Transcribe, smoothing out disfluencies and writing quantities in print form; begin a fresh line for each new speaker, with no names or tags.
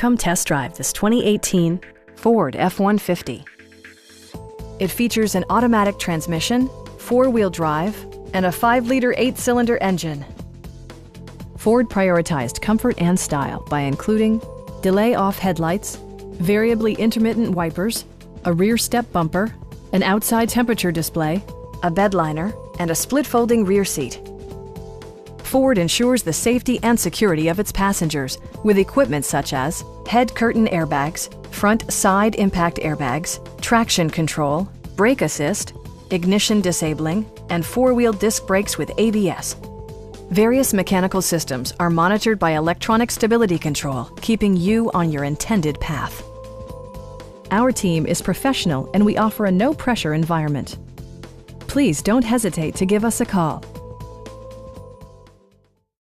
Come test drive this 2018 Ford F-150. It features an automatic transmission, four-wheel drive, and a 5-liter 8-cylinder engine. Ford prioritized comfort and style by including delay-off headlights, variably intermittent wipers, a rear step bumper, an outside temperature display, a bed liner, and a split-folding rear seat. Ford ensures the safety and security of its passengers with equipment such as head curtain airbags, front side impact airbags, traction control, brake assist, ignition disabling, and four-wheel disc brakes with ABS. Various mechanical systems are monitored by electronic stability control, keeping you on your intended path. Our team is professional and we offer a no-pressure environment. Please don't hesitate to give us a call.